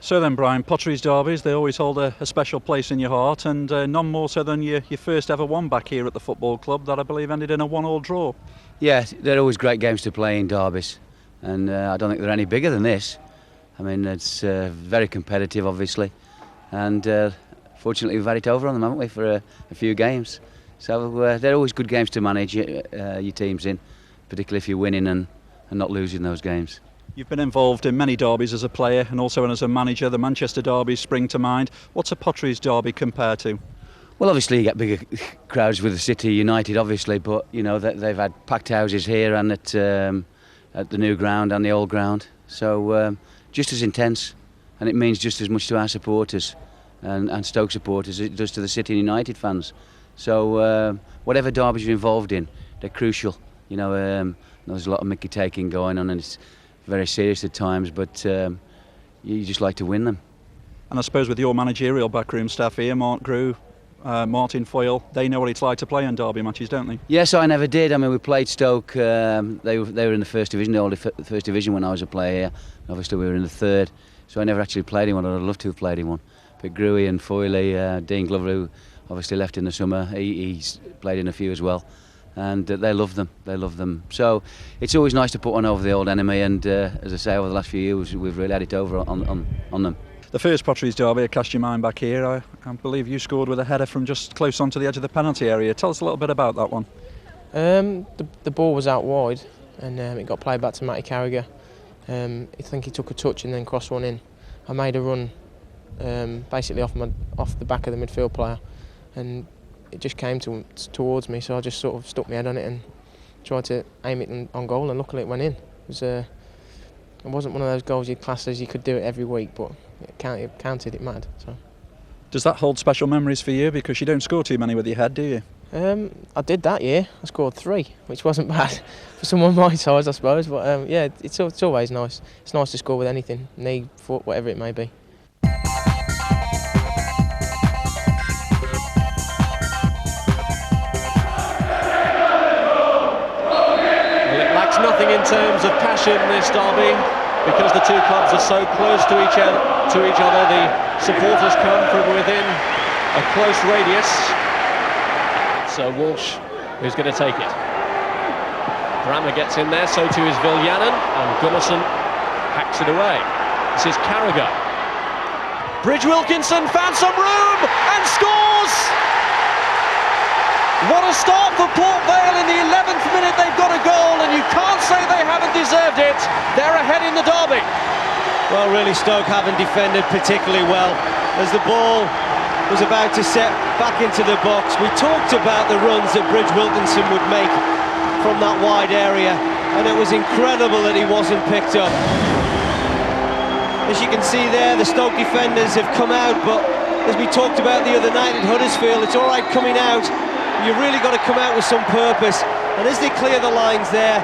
So then, Brian, Potteries derbies, they always hold a special place in your heart, and none more so than your first ever one back here at the football club that I believe ended in a 1-1 draw. Yeah, they're always great games to play in derbies, and I don't think they're any bigger than this. I mean, it's very competitive, obviously, and fortunately we've had it over on them, haven't we, for a few games. So they're always good games to manage your teams in, particularly if you're winning and not losing those games. You've been involved in many derbies as a player and also as a manager. The Manchester derbies spring to mind. What's a Potteries derby compared to? Well, obviously you get bigger crowds with the City United, obviously, but you know they've had packed houses here and at the new ground and the old ground. So just as intense, and it means just as much to our supporters and Stoke supporters as it does to the City United fans. So whatever derbies you're involved in, they're crucial. You know, there's a lot of mickey taking going on, and it's very serious at times, but you just like to win them. And I suppose with your managerial backroom staff here, Marc Grew, Martin Foyle, they know what it's like to play in derby matches, don't they? Yes, I never did. I mean, we played Stoke. They were in the first division, the first division when I was a player here. Obviously, we were in the third, so I never actually played in one. I'd love to have played in one. But Grewy and Foyle, Dean Glover, who obviously left in the summer, he's played in a few as well. And they love them. They love them. So it's always nice to put one over the old enemy. And as I say, over the last few years, we've really had it over on them. The first Potteries derby, I cast your mind back here. I believe you scored with a header from just close onto the edge of the penalty area. Tell us a little bit about that one. The ball was out wide, and it got played back to Matty Carragher. I think he took a touch and then crossed one in. I made a run, basically off the back of the midfield player, and it just came towards me, so I just sort of stuck my head on it and tried to aim it on goal, and luckily it went in. It wasn't one of those goals you'd class as you could do it every week, but it counted, it mattered. So. Does that hold special memories for you? Because you don't score too many with your head, do you? I did that year. I scored 3, which wasn't bad for someone my size, I suppose. But yeah, it's always nice. It's nice to score with anything, knee, foot, whatever it may be. Nothing in terms of passion this derby, because the two clubs are so close to each other. The supporters come from within a close radius. So Walsh, who's going to take it. Brammer gets in there, so too is Viljanen, and Gunnarsson hacks it away. This is Carragher. Bridge-Wilkinson found some room and scores! What a start for Port Vale. In the 11th minute they've got a goal, and you can't say they haven't deserved it. They're ahead in the derby. Well, really, Stoke haven't defended particularly well. As the ball was about to set back into the box, we talked about the runs that Bridge-Wilkinson would make from that wide area, and it was incredible that he wasn't picked up. As you can see there, the Stoke defenders have come out, but as we talked about the other night at Huddersfield, it's all right coming out. You've really got to come out with some purpose, and as they clear the lines there,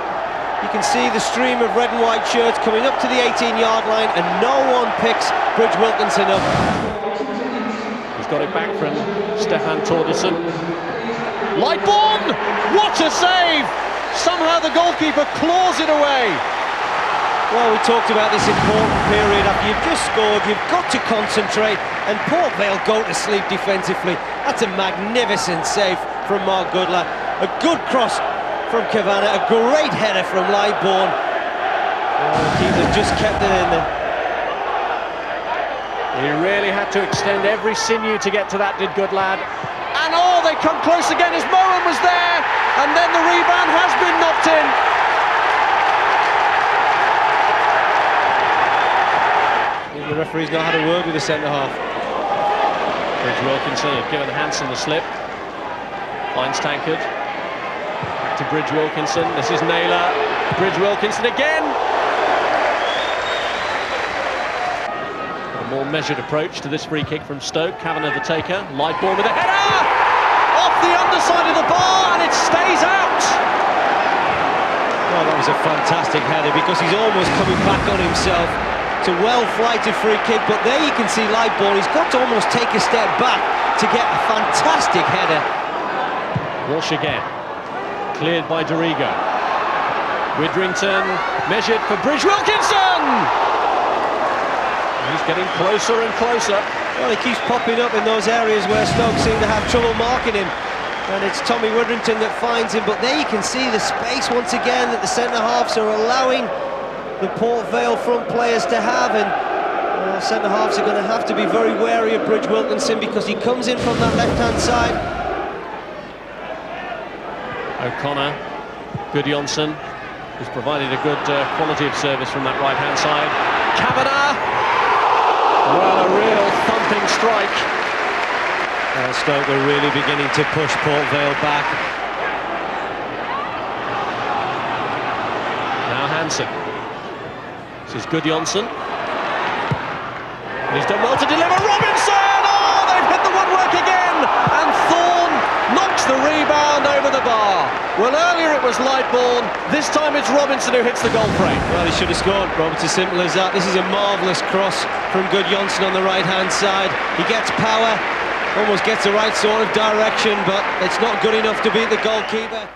you can see the stream of red and white shirts coming up to the 18-yard line, and no one picks Bridge-Wilkinson up. He's got it back from Stefan Torderson. Lightbourne! What a save! Somehow the goalkeeper claws it away. Well, we talked about this important period. After you've just scored, you've got to concentrate, and Port Vale go to sleep defensively. That's a magnificent save from Mark Goodler. A good cross from Kavanagh, a great header from Lightbourne. The keeper just kept it in there. He really had to extend every sinew to get to that, did Goodlad. And oh, they come close again as Mohan was there, and then the rebound has been knocked in. The referee's not had a word with the centre-half. Bridge-Wilkinson had given Hansen the slip. Finds Tankard. Back to Bridge-Wilkinson. This is Naylor. Bridge-Wilkinson again. A more measured approach to this free kick from Stoke. Kavanagh the taker. Lightbourne with a header! Off the underside of the bar, and it stays out! Well, that was a fantastic header, because he's almost coming back on himself. It's a well-flighted free kick, but there you can see Lightbourne. He's got to almost take a step back to get a fantastic header. Walsh again, cleared by Dorigo. Widrington measured for Bridge-Wilkinson! He's getting closer and closer. Well, he keeps popping up in those areas where Stoke seem to have trouble marking him. And it's Tommy Witherington that finds him. But there you can see the space once again that the centre-halves are allowing the Port Vale front players to have. And centre-halves are going to have to be very wary of Bridge-Wilkinson because he comes in from that left-hand side. O'Connor, Gudjonsson, who's provided a good quality of service from that right-hand side. Kavanagh! Well, a real thumping strike. Stoke are really beginning to push Port Vale back. Now Hansen. This is Gudjonsson. He's done well to deliver. Robinson! Oh, they've hit the woodwork again! And Thorne knocks the rebound over the bar. Well, earlier it was Lightbourne. This time it's Robinson who hits the goal frame. Well, he should have scored, Rob. It's as simple as that. This is a marvellous cross from Gudjonsson on the right-hand side. He gets power, almost gets the right sort of direction, but it's not good enough to beat the goalkeeper.